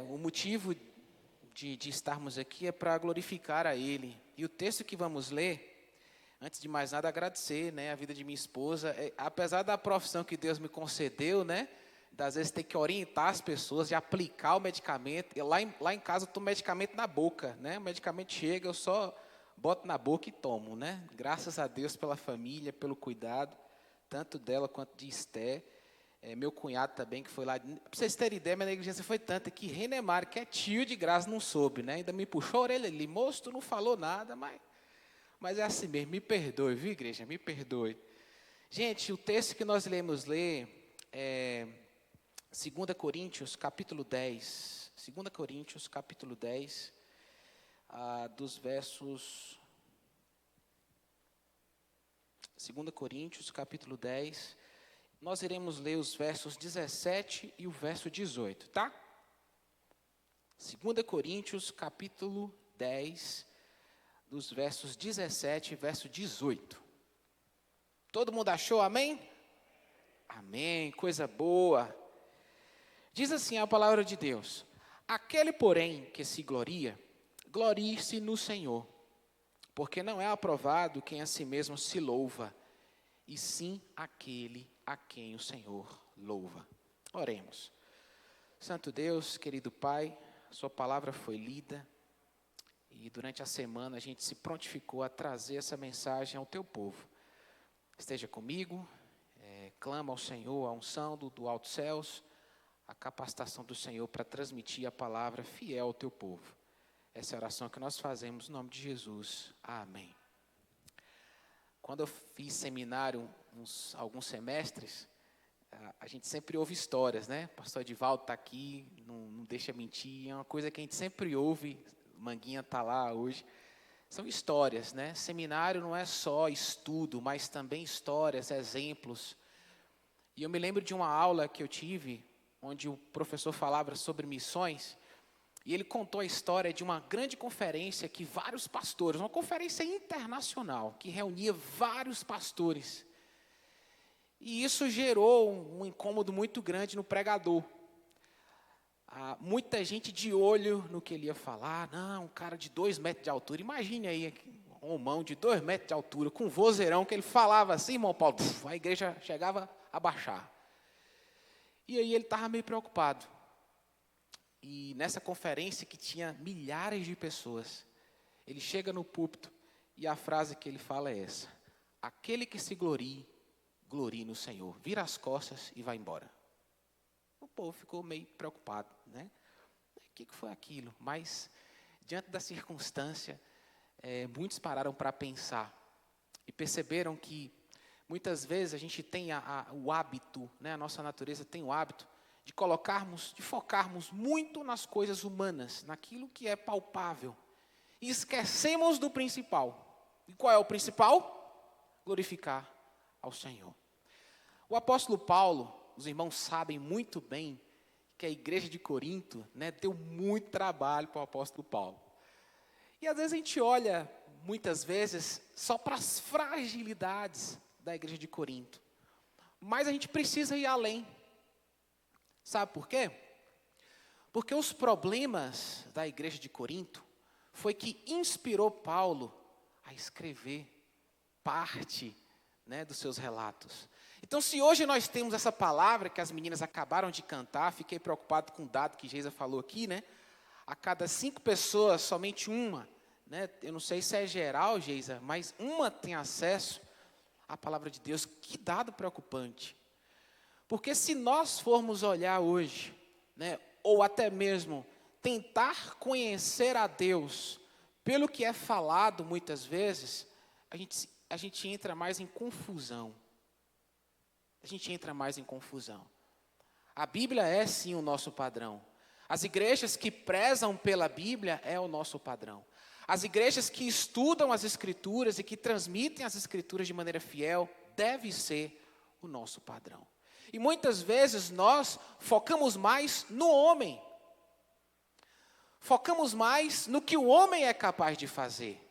o motivo de estarmos aqui é para glorificar a Ele. E o texto que vamos ler, antes de mais nada, agradecer, né, a vida de minha esposa. Apesar da profissão que Deus me concedeu, né, das vezes ter que orientar as pessoas, de aplicar o medicamento. E lá em casa eu tomo medicamento na boca, né? O medicamento chega, eu só boto na boca e tomo, né? Graças a Deus pela família, pelo cuidado, tanto dela quanto de Esté. Meu cunhado também, que foi lá. Para vocês terem ideia, minha negligência foi tanta que Renemar, que é tio de graça, não soube, né? Ainda me puxou a orelha ali, moço, tu não falou nada, mas é assim mesmo, me perdoe, viu, igreja? Me perdoe. Gente, o texto que nós iremos ler é 2 Coríntios, capítulo 10. 2 Coríntios, capítulo 10, dos versos... 2 Coríntios, capítulo 10... Nós iremos ler os versos 17 e o verso 18, tá? 2 Coríntios, capítulo 10, dos versos 17 e verso 18. Todo mundo achou, amém? Amém, coisa boa. Diz assim a palavra de Deus: aquele, porém, que se gloria, glorie-se no Senhor, porque não é aprovado quem a si mesmo se louva, e sim aquele a quem o Senhor louva. Oremos. Santo Deus, querido Pai, sua palavra foi lida e durante a semana a gente se prontificou a trazer essa mensagem ao teu povo. Esteja comigo, clama ao Senhor a unção do alto céus, a capacitação do Senhor para transmitir a palavra fiel ao teu povo. Essa é a oração que nós fazemos no nome de Jesus. Amém. Quando eu fiz seminário, alguns semestres, a gente sempre ouve histórias, né? O pastor Edivaldo está aqui, não deixa mentir. É uma coisa que a gente sempre ouve, Manguinha está lá hoje. São histórias, né? Seminário não é só estudo, mas também histórias, exemplos. E eu me lembro de uma aula que eu tive, onde o professor falava sobre missões, e ele contou a história de uma grande conferência que vários pastores, uma conferência internacional, que reunia vários pastores. E isso gerou um incômodo muito grande no pregador. Muita gente de olho no que ele ia falar. Não, um cara de 2 metros de altura. Imagine aí, um homão de 2 metros de altura, com um vozeirão, que ele falava assim, irmão Paulo, a igreja chegava a baixar. E aí ele estava meio preocupado. E nessa conferência que tinha milhares de pessoas, ele chega no púlpito e a frase que ele fala é essa: aquele que se glorie, glorie no Senhor. Vira as costas e vai embora. O povo ficou meio preocupado, né? O que foi aquilo? Mas, diante da circunstância, muitos pararam para pensar e perceberam que muitas vezes a gente tem o hábito, né? A nossa natureza tem o hábito de focarmos muito nas coisas humanas, naquilo que é palpável, e esquecemos do principal. E qual é o principal? Glorificar ao Senhor. O apóstolo Paulo, os irmãos sabem muito bem que a igreja de Corinto, né, deu muito trabalho para o apóstolo Paulo. E às vezes a gente olha, muitas vezes, só para as fragilidades da igreja de Corinto. Mas a gente precisa ir além. Sabe por quê? Porque os problemas da igreja de Corinto foi que inspirou Paulo a escrever parte, né, dos seus relatos. Então, se hoje nós temos essa palavra que as meninas acabaram de cantar, fiquei preocupado com o dado que Geisa falou aqui, né? A cada 5 pessoas, somente uma, né? Eu não sei se é geral, Geisa, mas uma tem acesso à palavra de Deus. Que dado preocupante. Porque se nós formos olhar hoje, né, ou até mesmo tentar conhecer a Deus pelo que é falado muitas vezes, a gente entra mais em confusão. A gente entra mais em confusão. A Bíblia é sim o nosso padrão. As igrejas que prezam pela Bíblia é o nosso padrão. As igrejas que estudam as Escrituras e que transmitem as Escrituras de maneira fiel, deve ser o nosso padrão. E muitas vezes nós focamos mais no homem. Focamos mais no que o homem é capaz de fazer.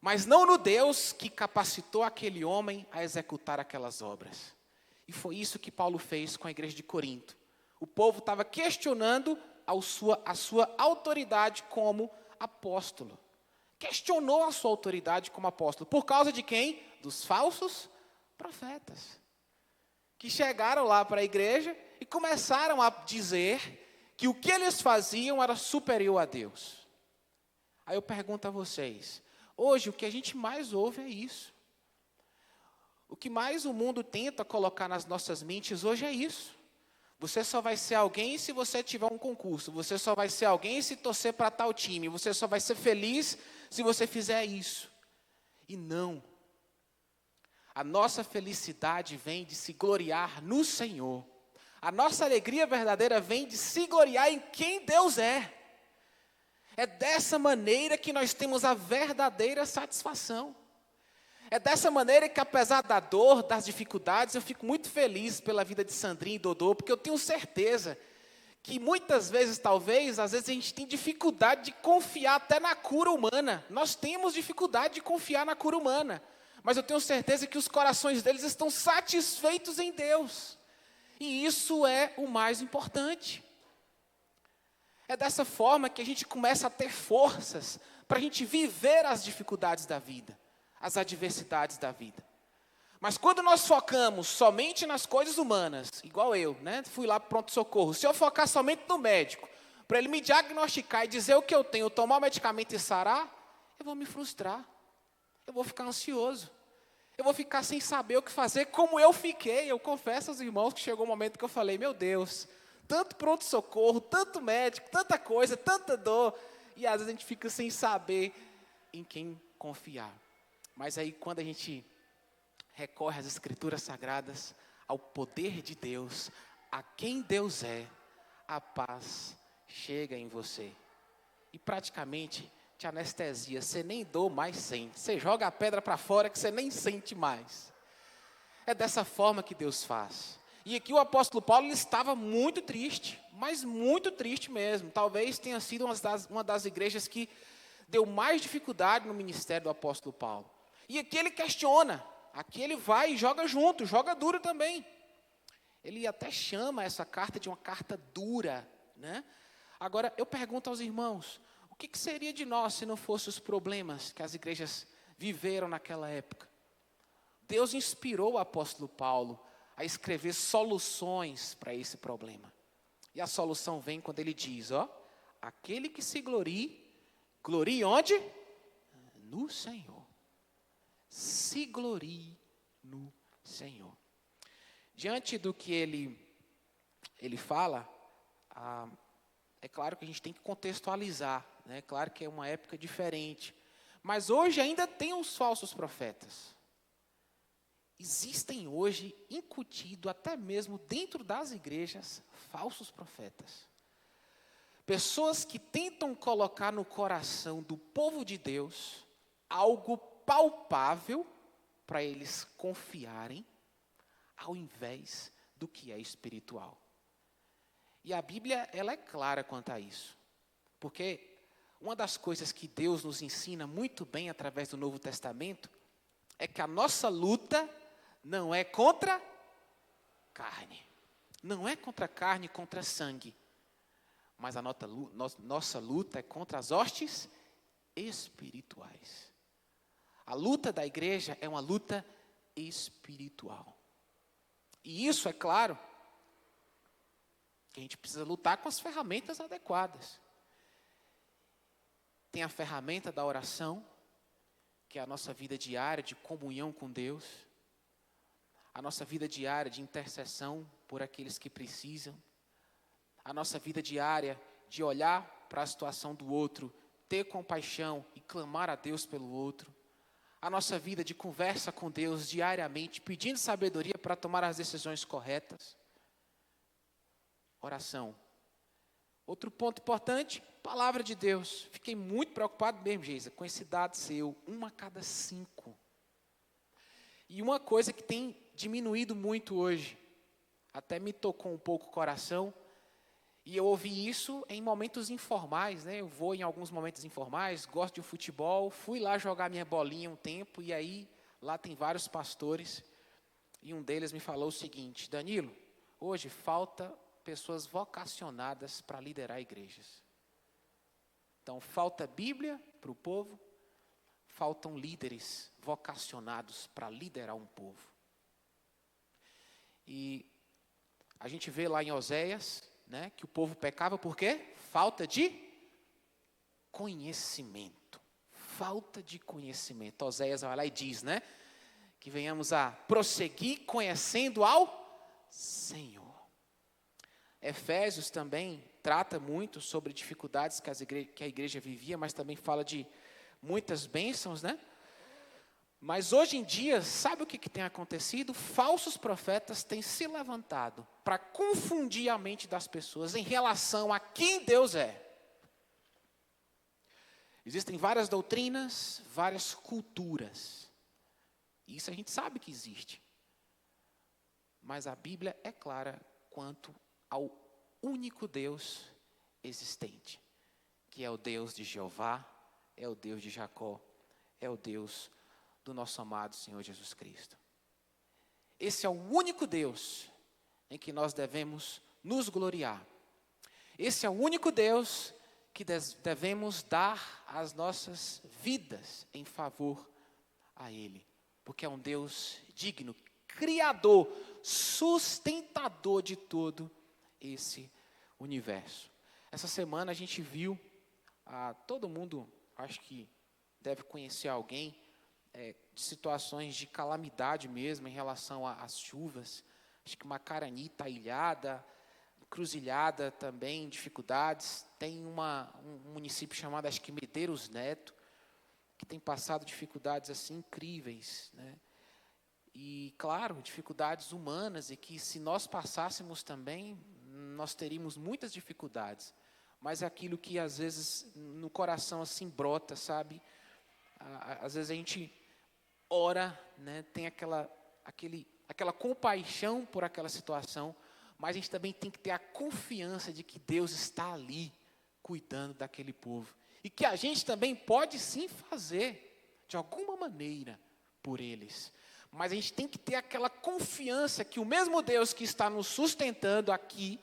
Mas não no Deus que capacitou aquele homem a executar aquelas obras. E foi isso que Paulo fez com a igreja de Corinto. O povo estava questionando a sua autoridade como apóstolo. Questionou a sua autoridade como apóstolo. Por causa de quem? Dos falsos profetas. Que chegaram lá para a igreja e começaram a dizer que o que eles faziam era superior a Deus. Aí eu pergunto a vocês, hoje o que a gente mais ouve é isso. O que mais o mundo tenta colocar nas nossas mentes hoje é isso. Você só vai ser alguém se você tiver um concurso. Você só vai ser alguém se torcer para tal time. Você só vai ser feliz se você fizer isso. E não. A nossa felicidade vem de se gloriar no Senhor. A nossa alegria verdadeira vem de se gloriar em quem Deus é. É dessa maneira que nós temos a verdadeira satisfação. É dessa maneira que, apesar da dor, das dificuldades, eu fico muito feliz pela vida de Sandrinha e Dodô, porque eu tenho certeza que muitas vezes, talvez, às vezes a gente tem dificuldade de confiar até na cura humana. Nós temos dificuldade de confiar na cura humana, mas eu tenho certeza que os corações deles estão satisfeitos em Deus. E isso é o mais importante. É dessa forma que a gente começa a ter forças para a gente viver as dificuldades da vida, as adversidades da vida. Mas quando nós focamos somente nas coisas humanas, igual eu, né? Fui lá para o pronto-socorro. Se eu focar somente no médico, para ele me diagnosticar e dizer o que eu tenho, tomar o medicamento e sarar, eu vou me frustrar. Eu vou ficar ansioso. Eu vou ficar sem saber o que fazer, como eu fiquei. Eu confesso aos irmãos que chegou um momento que eu falei, meu Deus, tanto pronto-socorro, tanto médico, tanta coisa, tanta dor. E às vezes a gente fica sem saber em quem confiar. Mas aí quando a gente recorre às Escrituras Sagradas, ao poder de Deus, a quem Deus é, a paz chega em você. E praticamente te anestesia, você nem dor mais sente. Você joga a pedra para fora que você nem sente mais. É dessa forma que Deus faz. E aqui o apóstolo Paulo ele estava muito triste, mas muito triste mesmo. Talvez tenha sido uma das igrejas que deu mais dificuldade no ministério do apóstolo Paulo. E aqui ele questiona, aqui ele vai e joga junto, joga duro também. Ele até chama essa carta de uma carta dura, né? Agora, eu pergunto aos irmãos, o que seria de nós se não fossem os problemas que as igrejas viveram naquela época? Deus inspirou o apóstolo Paulo a escrever soluções para esse problema. E a solução vem quando ele diz, aquele que se glorie onde? No Senhor. Se glorie no Senhor. Diante do que ele fala, é claro que a gente tem que contextualizar, né? É claro que é uma época diferente. Mas hoje ainda tem os falsos profetas. Existem hoje, incutido até mesmo dentro das igrejas, falsos profetas. Pessoas que tentam colocar no coração do povo de Deus algo palpável para eles confiarem, ao invés do que é espiritual. E a Bíblia, ela é clara quanto a isso. Porque uma das coisas que Deus nos ensina muito bem através do Novo Testamento é que a nossa luta não é contra carne. Não é contra carne e contra sangue. Mas a nossa luta é contra as hostes espirituais. A luta da igreja é uma luta espiritual. E isso, é claro, que a gente precisa lutar com as ferramentas adequadas. Tem a ferramenta da oração, que é a nossa vida diária de comunhão com Deus. A nossa vida diária de intercessão por aqueles que precisam. A nossa vida diária de olhar para a situação do outro, ter compaixão e clamar a Deus pelo outro. A nossa vida de conversa com Deus diariamente, pedindo sabedoria para tomar as decisões corretas. Oração. Outro ponto importante, palavra de Deus. Fiquei muito preocupado mesmo, Geisa, com esse dado seu, 1 a cada 5. E uma coisa que tem diminuído muito hoje, até me tocou um pouco o coração, e eu ouvi isso em momentos informais, né? Eu vou em alguns momentos informais, gosto de futebol, fui lá jogar minha bolinha um tempo, e aí lá tem vários pastores, e um deles me falou o seguinte: Danilo, hoje falta pessoas vocacionadas para liderar igrejas. Então, falta Bíblia para o povo, faltam líderes vocacionados para liderar um povo. E a gente vê lá em Oséias, né, que o povo pecava por quê? Falta de conhecimento. Falta de conhecimento. Oséias vai lá e diz, né, que venhamos a prosseguir conhecendo ao Senhor. Efésios também trata muito sobre dificuldades que a igreja vivia, mas também fala de muitas bênçãos, né? Mas hoje em dia, sabe o que tem acontecido? Falsos profetas têm se levantado para confundir a mente das pessoas em relação a quem Deus é. Existem várias doutrinas, várias culturas. Isso a gente sabe que existe. Mas a Bíblia é clara quanto ao único Deus existente, que é o Deus de Jeová, é o Deus de Jacó, é o Deus do nosso amado Senhor Jesus Cristo. Esse é o único Deus em que nós devemos nos gloriar. Esse é o único Deus que devemos dar as nossas vidas em favor a Ele, porque é um Deus digno, criador, sustentador de todo esse universo. Essa semana a gente viu, todo mundo acho que deve conhecer alguém, de situações de calamidade mesmo em relação às chuvas. Acho que Macarani está ilhada, Cruzilhada também, dificuldades. Tem um município chamado, acho que Medeiros Neto, que tem passado dificuldades assim incríveis, né? E, claro, dificuldades humanas, e que se nós passássemos também, nós teríamos muitas dificuldades. Mas é aquilo que às vezes no coração assim brota, sabe? Às vezes a gente ora, né? Tem aquela compaixão por aquela situação, mas a gente também tem que ter a confiança de que Deus está ali, cuidando daquele povo. E que a gente também pode sim fazer, de alguma maneira, por eles. Mas a gente tem que ter aquela confiança que o mesmo Deus que está nos sustentando aqui,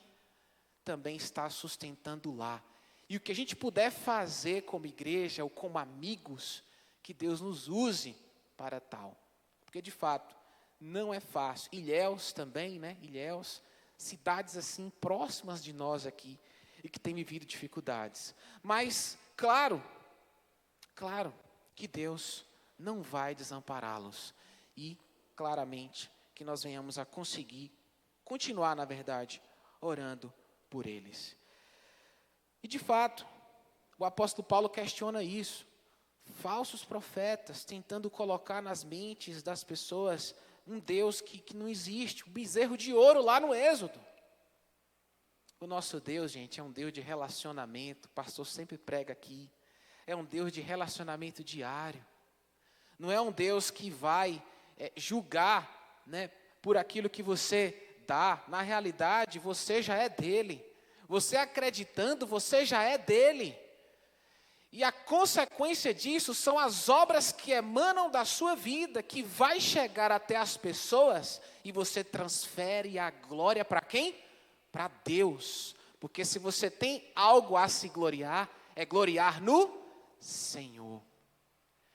também está sustentando lá. E o que a gente puder fazer como igreja ou como amigos, que Deus nos use para tal. Porque de fato, não é fácil. Ilhéus também, né? Ilhéus, cidades assim próximas de nós aqui, e que têm vivido dificuldades. Mas, claro que Deus não vai desampará-los. E, claramente, que nós venhamos a conseguir continuar, na verdade, orando por eles. E, de fato, o apóstolo Paulo questiona isso. Falsos profetas tentando colocar nas mentes das pessoas um Deus que não existe, um bezerro de ouro lá no Êxodo. O nosso Deus, gente, é um Deus de relacionamento, o pastor sempre prega aqui. É um Deus de relacionamento diário. Não é um Deus que vai julgar, né, por aquilo que você dá. Na realidade, você já é dele. Você acreditando, você já é dele. E a consequência disso são as obras que emanam da sua vida, que vai chegar até as pessoas, e você transfere a glória para quem? Para Deus. Porque se você tem algo a se gloriar, é gloriar no Senhor.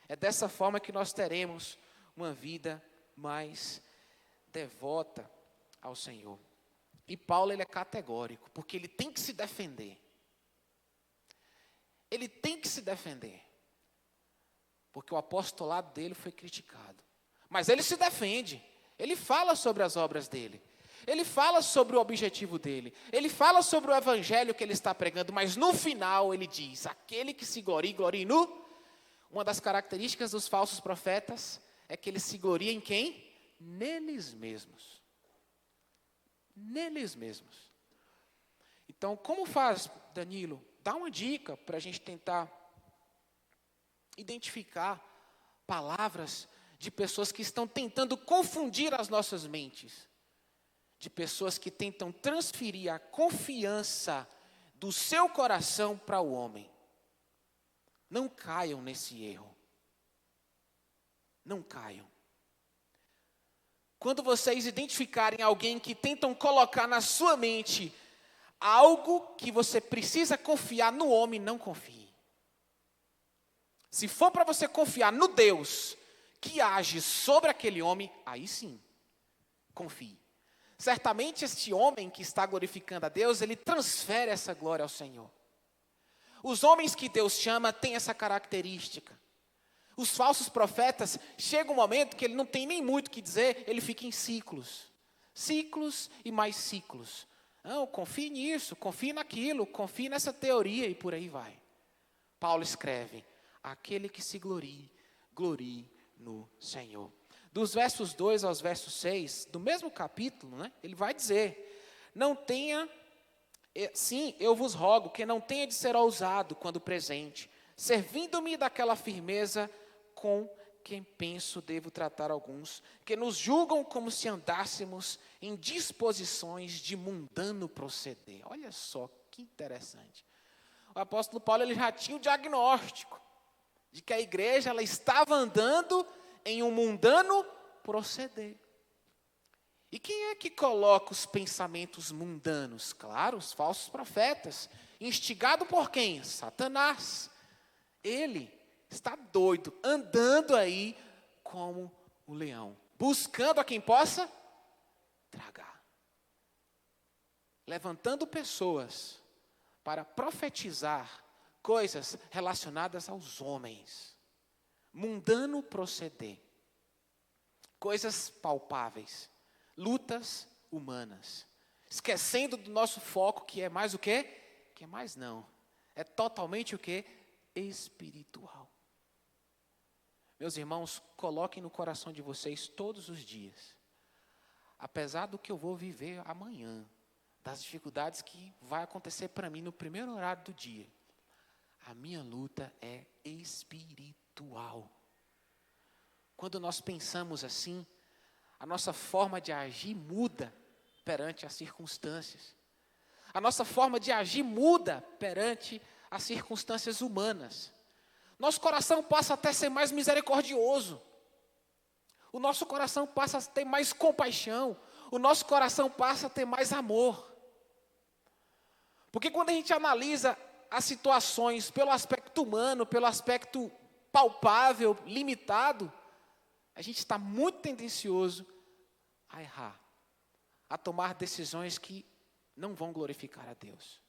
É dessa forma que nós teremos uma vida mais devota ao Senhor. E Paulo, ele é categórico, porque ele tem que se defender. Ele tem que se defender. Porque o apostolado dele foi criticado. Mas ele se defende. Ele fala sobre as obras dele. Ele fala sobre o objetivo dele. Ele fala sobre o evangelho que ele está pregando. Mas no final ele diz, aquele que se glorie, glorie no... Uma das características dos falsos profetas é que eles se gloriam em quem? Neles mesmos. Neles mesmos. Então, como faz, Danilo? Dá uma dica para a gente tentar identificar palavras de pessoas que estão tentando confundir as nossas mentes. De pessoas que tentam transferir a confiança do seu coração para o homem. Não caiam nesse erro. Não caiam. Quando vocês identificarem alguém que tentam colocar na sua mente algo que você precisa confiar no homem, não confie. Se for para você confiar no Deus que age sobre aquele homem, aí sim, confie. Certamente este homem que está glorificando a Deus, ele transfere essa glória ao Senhor. Os homens que Deus chama têm essa característica. Os falsos profetas, chega um momento que ele não tem nem muito o que dizer, ele fica em ciclos. Ciclos e mais ciclos. Não, confie nisso, confie naquilo, confie nessa teoria e por aí vai. Paulo escreve, aquele que se glorie, glorie no Senhor. Dos versos 2 aos versos 6, do mesmo capítulo, né, ele vai dizer, não tenha, sim, eu vos rogo, que não tenha de ser ousado quando presente, servindo-me daquela firmeza com quem penso devo tratar alguns, que nos julgam como se andássemos em disposições de mundano proceder. Olha só que interessante. O apóstolo Paulo ele já tinha o diagnóstico de que a igreja ela estava andando em um mundano proceder. E quem é que coloca os pensamentos mundanos? Claro, os falsos profetas. Instigado por quem? Satanás. Ele está doido, andando aí como um leão, buscando a quem possa tragar. Levantando pessoas para profetizar coisas relacionadas aos homens. Mundano proceder. Coisas palpáveis. Lutas humanas. Esquecendo do nosso foco, que é mais o quê? Que é mais não. É totalmente o quê? Espiritual. Meus irmãos, coloquem no coração de vocês todos os dias. Apesar do que eu vou viver amanhã, das dificuldades que vai acontecer para mim no primeiro horário do dia, a minha luta é espiritual. Quando nós pensamos assim, a nossa forma de agir muda perante as circunstâncias. A nossa forma de agir muda perante as circunstâncias humanas. Nosso coração passa até a ser mais misericordioso. O nosso coração passa a ter mais compaixão. O nosso coração passa a ter mais amor. Porque quando a gente analisa as situações pelo aspecto humano, pelo aspecto palpável, limitado, a gente está muito tendencioso a errar, a tomar decisões que não vão glorificar a Deus.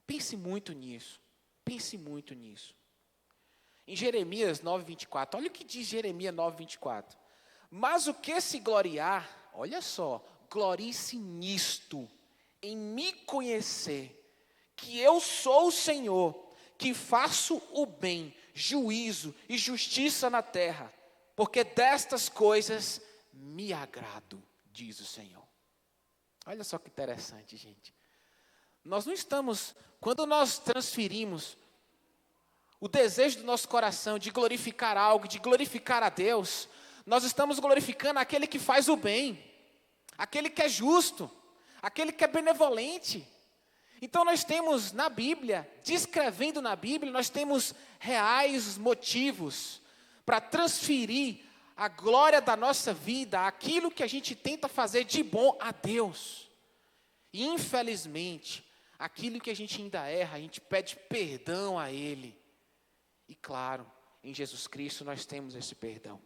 Pense muito nisso, pense muito nisso. Em Jeremias 9:24, olha o que diz Jeremias 9:24. Mas o que se gloriar, olha só, glorie-se nisto, em me conhecer, que eu sou o Senhor, que faço o bem, juízo e justiça na terra, porque destas coisas me agrado, diz o Senhor. Olha só que interessante, gente. Nós não estamos, quando nós transferimos o desejo do nosso coração de glorificar algo, de glorificar a Deus, nós estamos glorificando aquele que faz o bem, aquele que é justo, aquele que é benevolente. Então nós temos na Bíblia, descrevendo na Bíblia, nós temos reais motivos para transferir a glória da nossa vida, aquilo que a gente tenta fazer de bom a Deus. E infelizmente, aquilo que a gente ainda erra, a gente pede perdão a Ele. E claro, em Jesus Cristo nós temos esse perdão.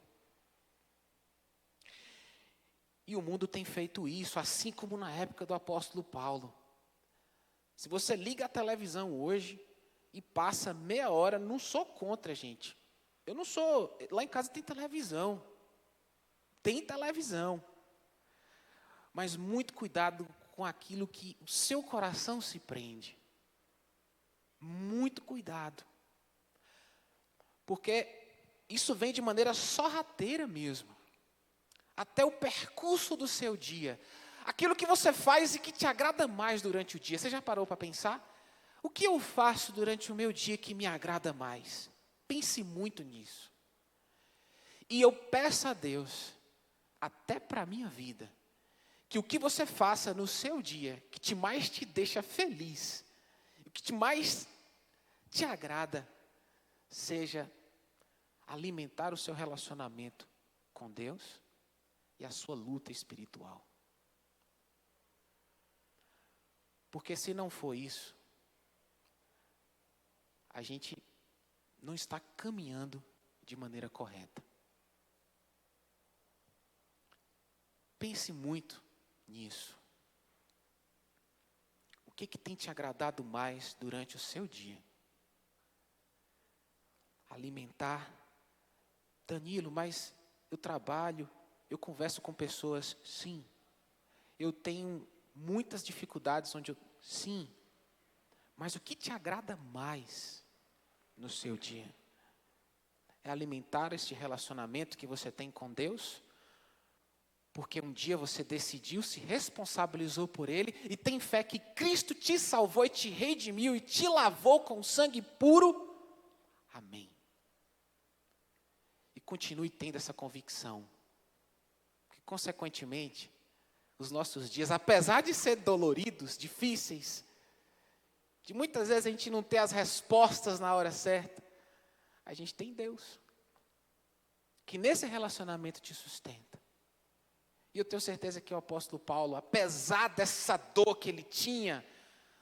E o mundo tem feito isso, assim como na época do apóstolo Paulo. Se você liga a televisão hoje e passa meia hora, não sou contra, gente. Eu não sou, lá em casa tem televisão. Tem televisão. Mas muito cuidado com aquilo que o seu coração se prende. Muito cuidado. Porque isso vem de maneira sorrateira mesmo. Até o percurso do seu dia. Aquilo que você faz e que te agrada mais durante o dia. Você já parou para pensar? O que eu faço durante o meu dia que me agrada mais? Pense muito nisso. E eu peço a Deus, até para a minha vida, que o que você faça no seu dia, que mais te deixa feliz, o que mais te agrada, seja alimentar o seu relacionamento com Deus e a sua luta espiritual. Porque se não for isso, a gente não está caminhando de maneira correta. Pense muito nisso. O que tem te agradado mais durante o seu dia? Alimentar. Danilo, mas eu trabalho, eu converso com pessoas, sim. Eu tenho muitas dificuldades sim. Mas o que te agrada mais no seu dia? É alimentar este relacionamento que você tem com Deus? Porque um dia você decidiu, se responsabilizou por Ele e tem fé que Cristo te salvou e te redimiu e te lavou com sangue puro? Amém. E continue tendo essa convicção. Que, consequentemente, os nossos dias, apesar de ser doloridos, difíceis, de muitas vezes a gente não ter as respostas na hora certa, a gente tem Deus, que nesse relacionamento te sustenta. E eu tenho certeza que o apóstolo Paulo, apesar dessa dor que ele tinha,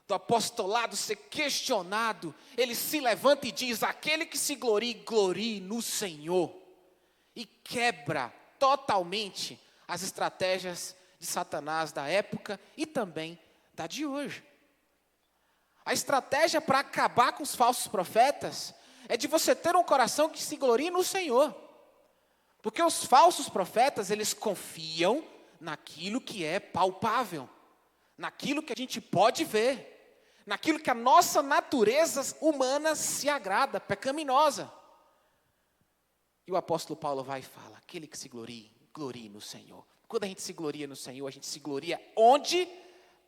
do apostolado ser questionado, ele se levanta e diz: aquele que se glorie, glorie no Senhor. E quebra totalmente as estratégias de Satanás da época e também da de hoje. A estratégia para acabar com os falsos profetas é de você ter um coração que se glorie no Senhor. Porque os falsos profetas, eles confiam naquilo que é palpável, naquilo que a gente pode ver, naquilo que a nossa natureza humana se agrada, pecaminosa. E o apóstolo Paulo vai e fala: aquele que se glorie, glorie no Senhor. Quando a gente se gloria no Senhor, a gente se gloria onde?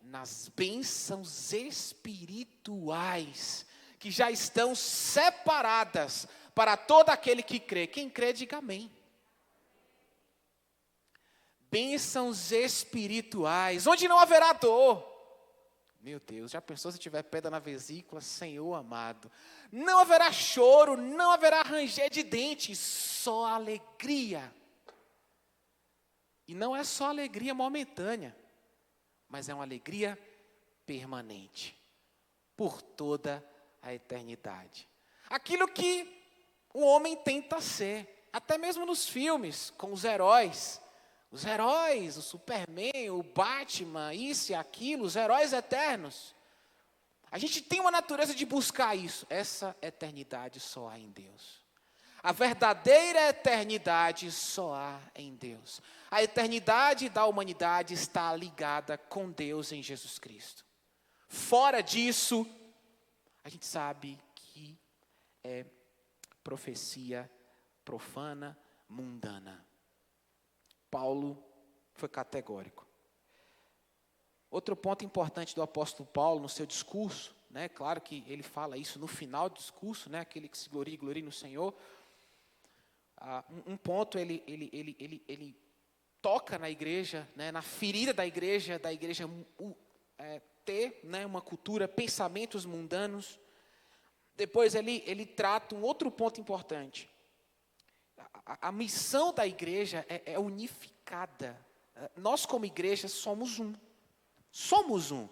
Nas bênçãos espirituais, que já estão separadas para todo aquele que crê. Quem crê, diga amém. Bênçãos espirituais, onde não haverá dor. Meu Deus, já pensou se tiver pedra na vesícula? Senhor amado, não haverá choro, não haverá ranger de dentes, só alegria. E não é só alegria momentânea, mas é uma alegria permanente, por toda a eternidade. Aquilo que o homem tenta ser, até mesmo nos filmes, com os heróis, o Superman, o Batman, isso e aquilo, os heróis eternos. A gente tem uma natureza de buscar isso. Essa eternidade só há em Deus. A verdadeira eternidade só há em Deus. A eternidade da humanidade está ligada com Deus em Jesus Cristo. Fora disso, a gente sabe que é profecia profana, mundana. Paulo foi categórico. Outro ponto importante do apóstolo Paulo no seu discurso, né, claro que ele fala isso no final do discurso, né, aquele que se glorie, glorie no Senhor. Um ponto ele toca na igreja, né, na ferida da igreja ter, né, uma cultura, pensamentos mundanos. Depois ele trata um outro ponto importante. A missão da igreja é unificada. Nós, como igreja, somos um. Somos um.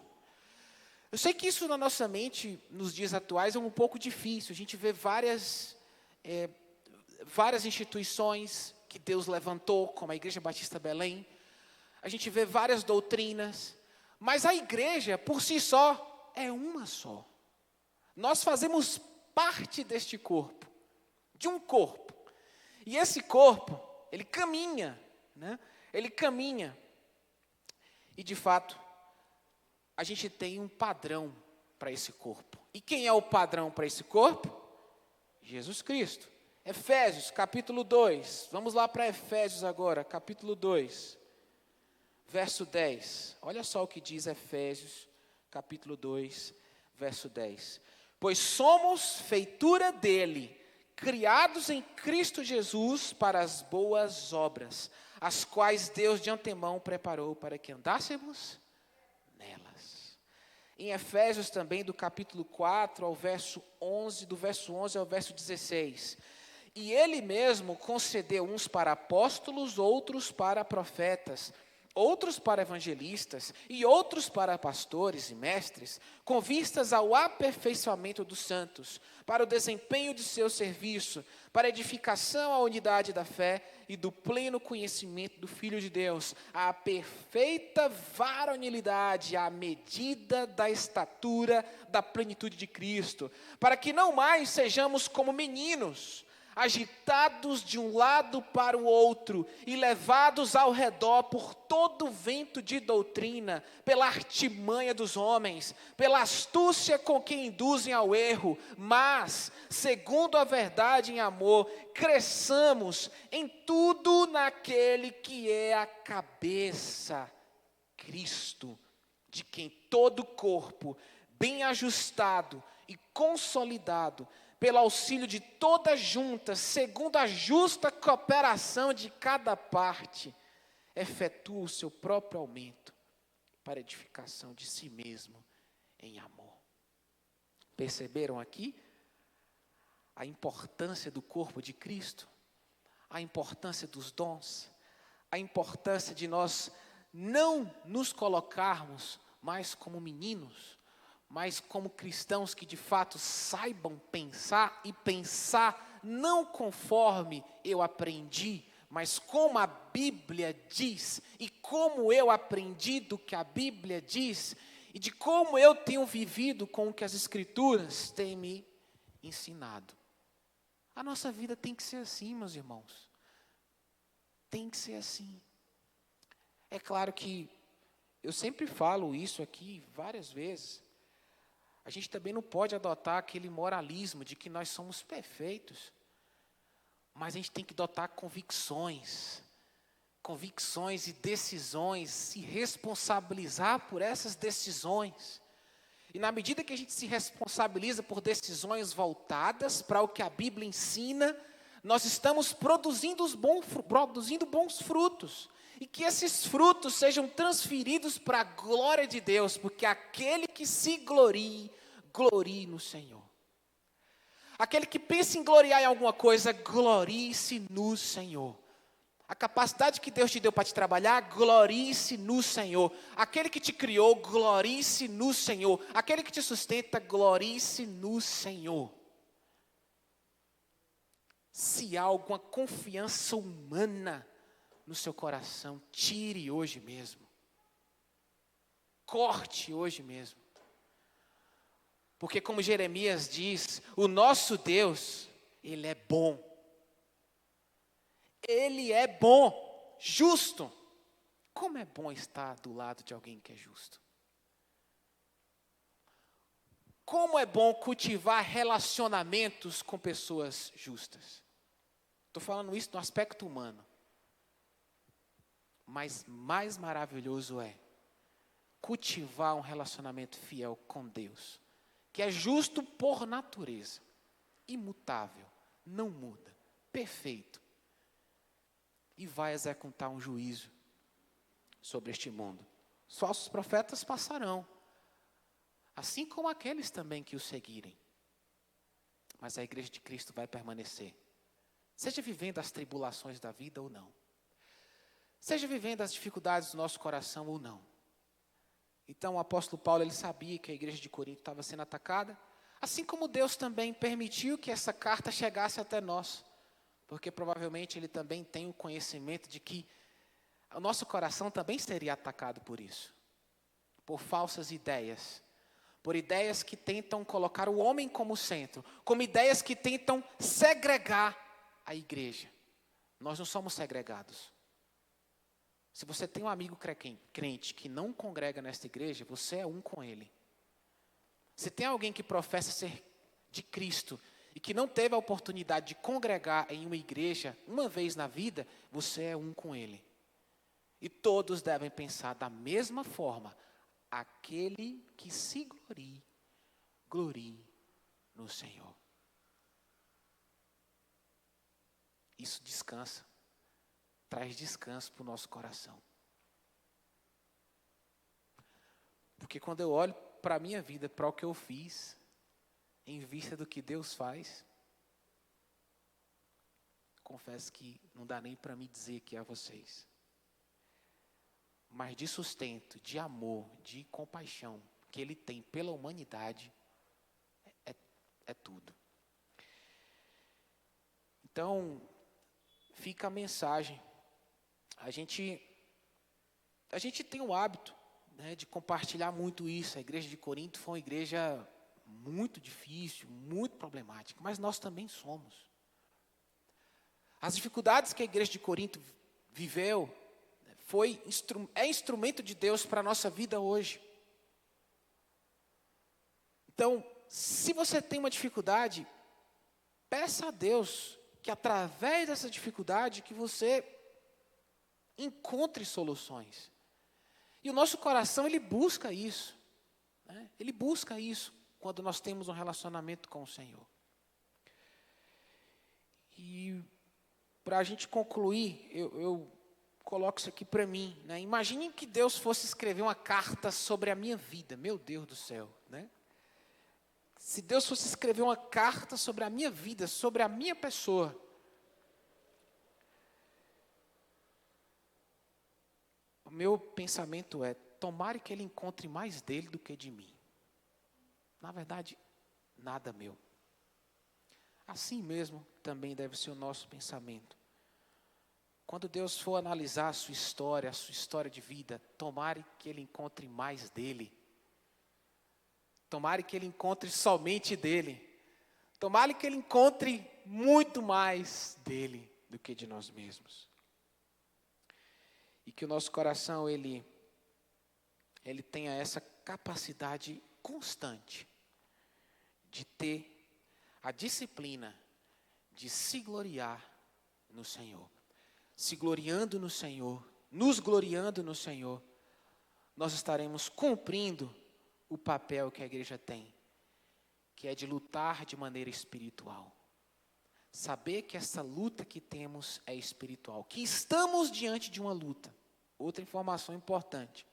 Eu sei que isso na nossa mente, nos dias atuais, é um pouco difícil. A gente vê várias instituições que Deus levantou, como a Igreja Batista Belém. A gente vê várias doutrinas. Mas a igreja, por si só, é uma só. Nós fazemos parte deste corpo, de um corpo. E esse corpo, ele caminha, né? Ele caminha. E, de fato, a gente tem um padrão para esse corpo. E quem é o padrão para esse corpo? Jesus Cristo. Efésios, capítulo 2. Vamos lá para Efésios agora, capítulo 2, verso 10. Olha só o que diz Efésios, capítulo 2, verso 10. Pois somos feitura dele, criados em Cristo Jesus para as boas obras, as quais Deus de antemão preparou para que andássemos nelas. Em Efésios também, do capítulo 4 ao verso 11, do verso 11 ao verso 16. E ele mesmo concedeu uns para apóstolos, outros para profetas, outros para evangelistas e outros para pastores e mestres, com vistas ao aperfeiçoamento dos santos, para o desempenho de seu serviço, para a edificação à unidade da fé e do pleno conhecimento do Filho de Deus, à perfeita varonilidade, à medida da estatura da plenitude de Cristo, para que não mais sejamos como meninos, agitados de um lado para o outro e levados ao redor por todo o vento de doutrina, pela artimanha dos homens, pela astúcia com que induzem ao erro, mas, segundo a verdade em amor, cresçamos em tudo naquele que é a cabeça, Cristo, de quem todo o corpo, bem ajustado e consolidado, pelo auxílio de toda junta, segundo a justa cooperação de cada parte, efetua o seu próprio aumento para edificação de si mesmo em amor. Perceberam aqui a importância do corpo de Cristo? A importância dos dons? A importância de nós não nos colocarmos mais como meninos, mas como cristãos que de fato saibam pensar e pensar não conforme eu aprendi, mas como a Bíblia diz e como eu aprendi do que a Bíblia diz e de como eu tenho vivido com o que as Escrituras têm me ensinado. A nossa vida tem que ser assim, meus irmãos. Tem que ser assim. É claro que eu sempre falo isso aqui várias vezes. A gente também não pode adotar aquele moralismo de que nós somos perfeitos. Mas a gente tem que adotar convicções e decisões, se responsabilizar por essas decisões. E na medida que a gente se responsabiliza por decisões voltadas para o que a Bíblia ensina, nós estamos produzindo bons frutos. E que esses frutos sejam transferidos para a glória de Deus, porque aquele que se glorie no Senhor. Aquele que pensa em gloriar em alguma coisa, glorie-se no Senhor. A capacidade que Deus te deu para te trabalhar, glorie-se no Senhor. Aquele que te criou, glorie-se no Senhor. Aquele que te sustenta, glorie-se no Senhor. Se há alguma confiança humana no seu coração, tire hoje mesmo. Corte hoje mesmo. Porque como Jeremias diz, o nosso Deus, Ele é bom. Ele é bom, justo. Como é bom estar do lado de alguém que é justo. Como é bom cultivar relacionamentos com pessoas justas. Estou falando isso no aspecto humano. Mas mais maravilhoso é cultivar um relacionamento fiel com Deus, que é justo por natureza, imutável, não muda, perfeito, e vai executar um juízo sobre este mundo. Os falsos profetas passarão, assim como aqueles também que o seguirem, mas a igreja de Cristo vai permanecer, seja vivendo as tribulações da vida ou não. Seja vivendo as dificuldades do nosso coração ou não. Então o apóstolo Paulo, ele sabia que a igreja de Corinto estava sendo atacada, assim como Deus também permitiu que essa carta chegasse até nós, porque provavelmente ele também tem o conhecimento de que o nosso coração também seria atacado por isso, por falsas ideias, por ideias que tentam colocar o homem como centro, como ideias que tentam segregar a igreja. Nós não somos segregados. Se você tem um amigo crente que não congrega nesta igreja, você é um com ele. Se tem alguém que professa ser de Cristo e que não teve a oportunidade de congregar em uma igreja uma vez na vida, você é um com ele. E todos devem pensar da mesma forma, aquele que se glorie no Senhor. Isso descansa. Traz descanso para o nosso coração. Porque quando eu olho para a minha vida, para o que eu fiz, em vista do que Deus faz, confesso que não dá nem para me dizer aqui a vocês. mas de sustento, de amor, de compaixão que Ele tem pela humanidade, é tudo. Então, fica a mensagem. A gente tem o hábito, né, de compartilhar muito isso. A igreja de Corinto foi uma igreja muito difícil, muito problemática, mas nós também somos. As dificuldades que a igreja de Corinto viveu é instrumento de Deus para a nossa vida hoje. Então, se você tem uma dificuldade, peça a Deus que através dessa dificuldade que você encontre soluções. E o nosso coração, ele busca isso, né? Ele busca isso quando nós temos um relacionamento com o Senhor. E para a gente concluir, eu coloco isso aqui para mim, né? Imagine que Deus fosse escrever uma carta sobre a minha vida, meu Deus do céu, né? Se Deus fosse escrever uma carta sobre a minha vida, sobre a minha pessoa, o meu pensamento é: tomara que Ele encontre mais dele do que de mim. Na verdade, nada meu. Assim mesmo também deve ser o nosso pensamento. Quando Deus for analisar a sua história de vida, tomara que Ele encontre mais dele. Tomara que Ele encontre somente dele. Tomara que Ele encontre muito mais dele do que de nós mesmos. E que o nosso coração, ele tenha essa capacidade constante de ter a disciplina de se gloriar no Senhor. Se gloriando no Senhor, nos gloriando no Senhor, nós estaremos cumprindo o papel que a igreja tem, que é de lutar de maneira espiritual. Saber que essa luta que temos é espiritual, que estamos diante de uma luta. Outra informação importante,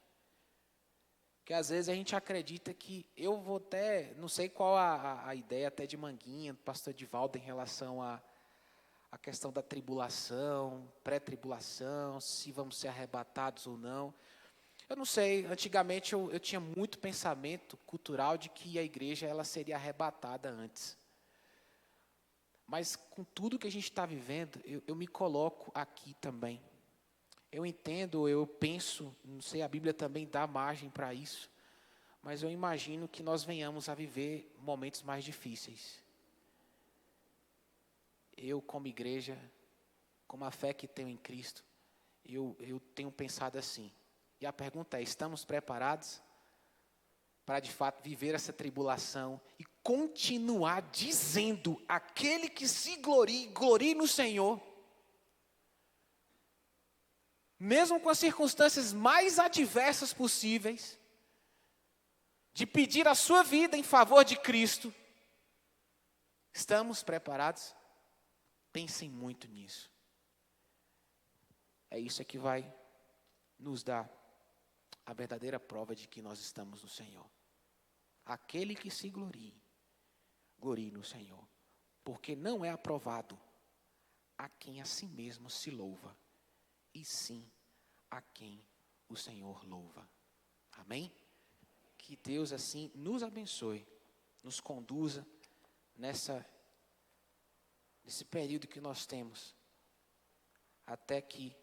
que às vezes a gente acredita que eu vou até, não sei qual a ideia até de Manguinha, do pastor Edivaldo, em relação à questão da tribulação, pré-tribulação, se vamos ser arrebatados ou não. Eu não sei, antigamente eu tinha muito pensamento cultural de que a igreja ela seria arrebatada antes. Mas com tudo que a gente está vivendo, eu me coloco aqui também. Eu entendo, eu penso, não sei, a Bíblia também dá margem para isso, mas eu imagino que nós venhamos a viver momentos mais difíceis. Eu, como igreja, com a fé que tenho em Cristo, eu tenho pensado assim. E a pergunta é: estamos preparados para de fato viver essa tribulação e continuar dizendo: aquele que se glorie no Senhor? Mesmo com as circunstâncias mais adversas possíveis, de pedir a sua vida em favor de Cristo, estamos preparados? Pensem muito nisso. É isso que vai nos dar a verdadeira prova de que nós estamos no Senhor. Aquele que se glorie no Senhor, porque não é aprovado a quem a si mesmo se louva, e sim a quem o Senhor louva. Amém? Que Deus assim nos abençoe, nos conduza nesse período que nós temos, até que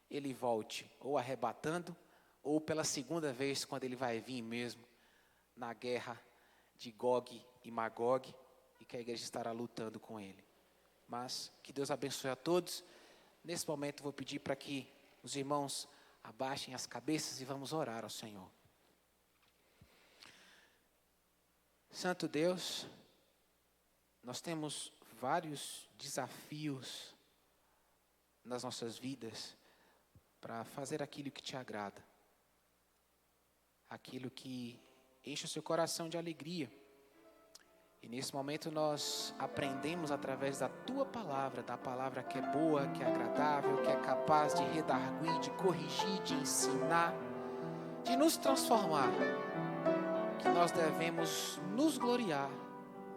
Ele volte, ou arrebatando, ou pela segunda vez, quando Ele vai vir mesmo, na guerra de Gog e Magog, e que a igreja estará lutando com Ele. Mas que Deus abençoe a todos. Nesse momento vou pedir para que os irmãos abaixem as cabeças e vamos orar ao Senhor. Santo Deus, nós temos vários desafios nas nossas vidas para fazer aquilo que te agrada, aquilo que enche o seu coração de alegria. E nesse momento nós aprendemos através da tua palavra, da palavra que é boa, que é agradável, que é capaz de redarguir, de corrigir, de ensinar, de nos transformar, que nós devemos nos gloriar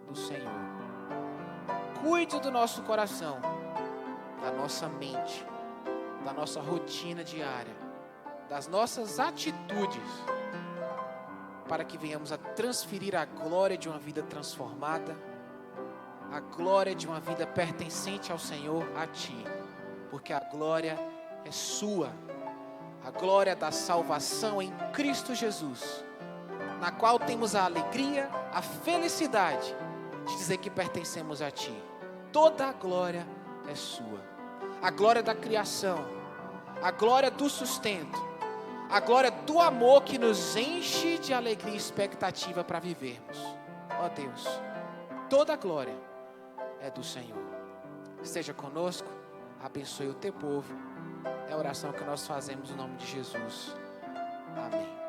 do Senhor. Cuide do nosso coração, da nossa mente, da nossa rotina diária, das nossas atitudes, para que venhamos a transferir a glória de uma vida transformada, a glória de uma vida pertencente ao Senhor, a Ti, porque a glória é Sua, a glória da salvação em Cristo Jesus, na qual temos a alegria, a felicidade de dizer que pertencemos a Ti. Toda a glória é Sua, a glória da criação, a glória do sustento, a glória do amor que nos enche de alegria e expectativa para vivermos. Ó Deus, toda a glória é do Senhor. Esteja conosco, abençoe o Teu povo. É a oração que nós fazemos no nome de Jesus. Amém.